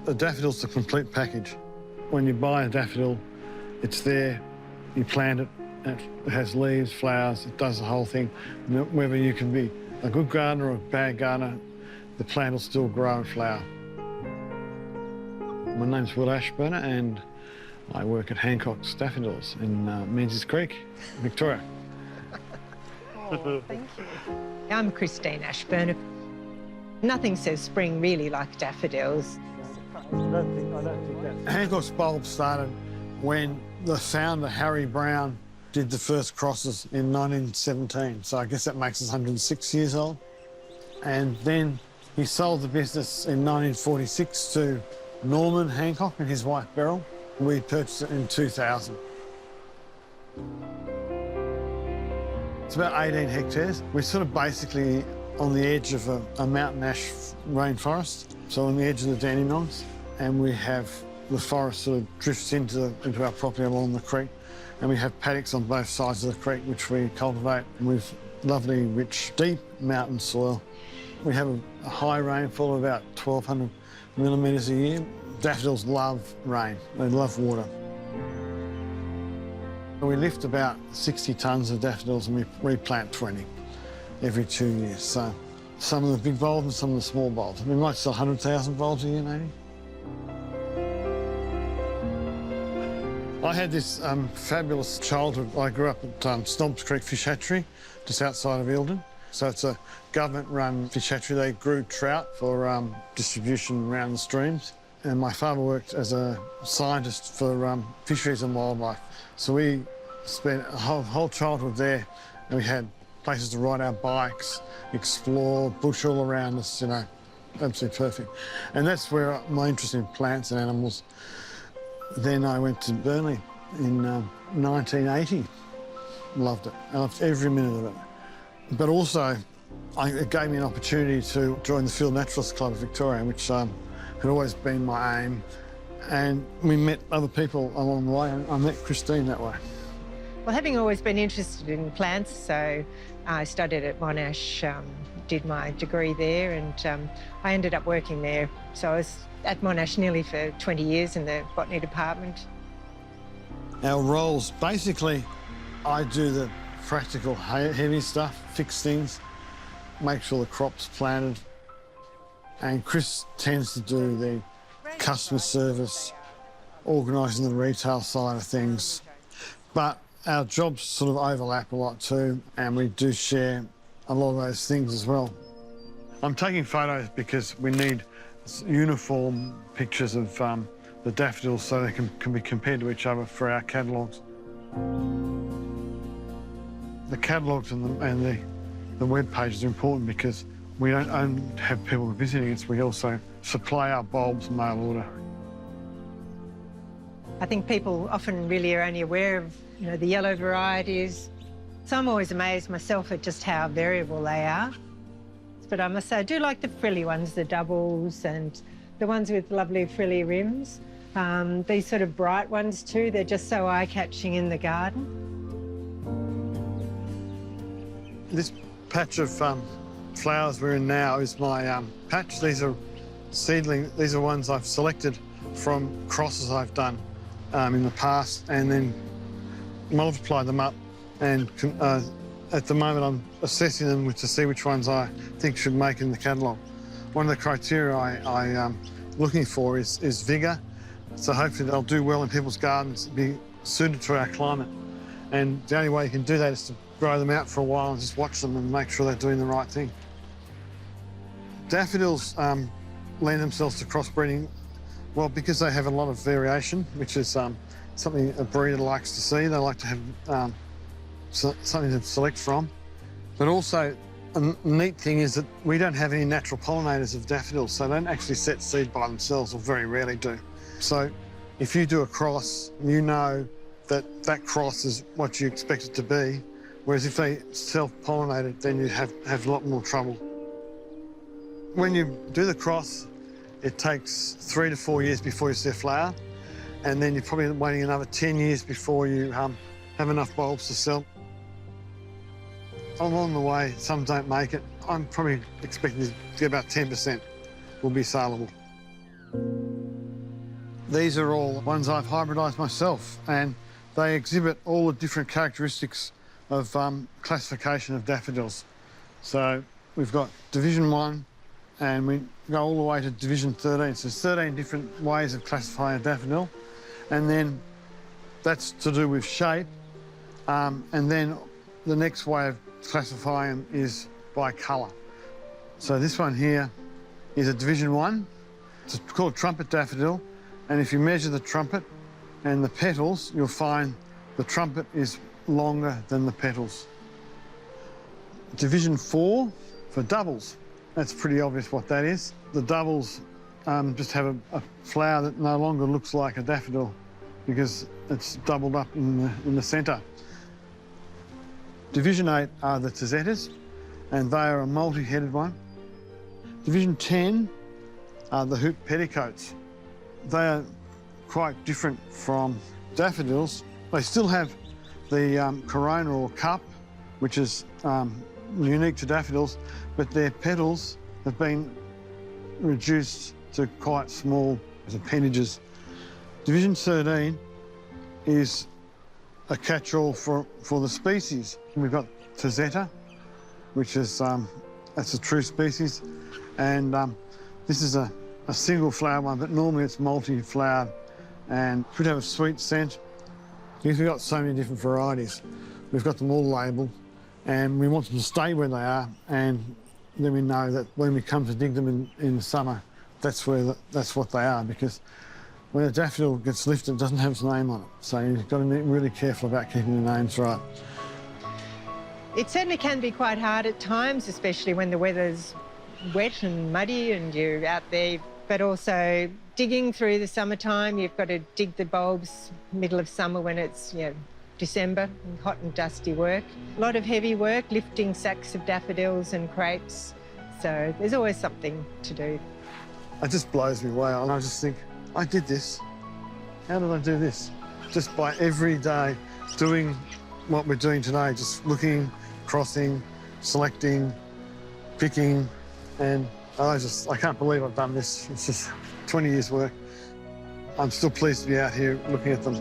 A daffodil's the complete package. When you buy a daffodil, it's there, you plant it, it has leaves, flowers, it does the whole thing. Whether you can be a good gardener or a bad gardener, the plant will still grow and flower. My name's Will Ashburner and I work at Hancock's Daffodils in Menzies Creek, Victoria. Oh, thank you. I'm Christine Ashburner. Nothing says spring really like daffodils. I don't think that. Hancock's bulb started when the founder, Harry Brown, did the first crosses in 1917. So I guess that makes us 106 years old. And then he sold the business in 1946 to Norman Hancock and his wife Beryl. We purchased it in 2000. It's about 18 hectares. We're sort of basically on the edge of a mountain ash rainforest, so on the edge of the Dandenongs, and we have the forest sort of drifts into our property along the creek, and we have paddocks on both sides of the creek which we cultivate with lovely, rich, deep mountain soil. We have a high rainfall of about 1,200 millimetres a year. Daffodils love rain, they love water. We lift about 60 tonnes of daffodils and we replant 20 every 2 years. So some of the big bulbs and some of the small bulbs. We might sell 100,000 bulbs a year, maybe. I had this fabulous childhood. I grew up at Snobs Creek Fish Hatchery, just outside of Eildon. So it's a government-run fish hatchery. They grew trout for distribution around the streams. And my father worked as a scientist for fisheries and wildlife. So we spent a whole childhood there, and we had places to ride our bikes, explore, bush all around us, you know, absolutely perfect. And that's where my interest in plants and animals. Then I went to Burnley in 1980. Loved it. I loved every minute of it. But also, it gave me an opportunity to join the Field Naturalist Club of Victoria, which had always been my aim. And we met other people along the way, and I met Christine that way. Well, having always been interested in plants, so I studied at Monash, did my degree there, and I ended up working there. So I was at Monash nearly for 20 years in the botany department. Our roles, basically, I do the practical heavy stuff, fix things, make sure the crop's planted, and Chris tends to do the customer service, organising the retail side of things. But our jobs sort of overlap a lot too, and we do share a lot of those things as well. I'm taking photos because we need uniform pictures of the daffodils so they can be compared to each other for our catalogues. The catalogues and the web pages are important because we don't only have people visiting us, we also supply our bulbs mail order. I think people often really are only aware of, you know, the yellow varieties. So I'm always amazed myself at just how variable they are. But I must say, I do like the frilly ones, the doubles and the ones with lovely frilly rims. These sort of bright ones too, they're just so eye-catching in the garden. This patch of flowers we're in now is my patch. These are seedling. These are ones I've selected from crosses I've done in the past and then multiplied them up. And at the moment I'm assessing them to see which ones I think should make in the catalogue. One of the criteria I'm looking for is vigour. So hopefully they'll do well in people's gardens, be suited to our climate. And the only way you can do that is to grow them out for a while and just watch them and make sure they're doing the right thing. Daffodils lend themselves to crossbreeding, well, because they have a lot of variation, which is something a breeder likes to see. They like to have something to select from. But also, a neat thing is that we don't have any natural pollinators of daffodils, so they don't actually set seed by themselves, or very rarely do. So if you do a cross, you know that that cross is what you expect it to be, whereas if they self-pollinate it, then you have a lot more trouble. When you do the cross, it takes 3 to 4 years before you see a flower, and then you're probably waiting another 10 years before you have enough bulbs to sell. Along the way, some don't make it. I'm probably expecting to get about 10% will be saleable. These are all ones I've hybridised myself, and they exhibit all the different characteristics of classification of daffodils. So we've got Division 1, and we go all the way to Division 13. So there's 13 different ways of classifying a daffodil. And then that's to do with shape. And then the next way of classifying them is by colour. So this one here is a Division 1. It's called Trumpet daffodil. And if you measure the trumpet and the petals, you'll find the trumpet is longer than the petals. Division 4 for doubles. That's pretty obvious what that is. The doubles just have a flower that no longer looks like a daffodil because it's doubled up in the centre. Division 8 are the tazettas, and they are a multi-headed one. Division 10 are the hoop petticoats. They are quite different from daffodils. They still have the corona or cup, which is unique to daffodils, but their petals have been reduced to quite small appendages. Division 13 is a catch-all for the species. We've got tazetta, which is that's a true species, and this is a single flower one, but normally it's multi-flowered and could have a sweet scent. Because we've got so many different varieties, we've got them all labelled, and we want them to stay where they are, and then we know that when we come to dig them in the summer, that's what they are, because when a daffodil gets lifted, it doesn't have its name on it. So you've got to be really careful about keeping the names right. It certainly can be quite hard at times, especially when the weather's wet and muddy and you're out there, but also digging through the summertime. You've got to dig the bulbs middle of summer when it's December, and hot and dusty work. A lot of heavy work, lifting sacks of daffodils and crates. So there's always something to do. It just blows me away, and I just think, I did this. How did I do this? Just by every day doing what we're doing today, just looking, crossing, selecting, picking, and I can't believe I've done this. It's just 20 years' work. I'm still pleased to be out here looking at them.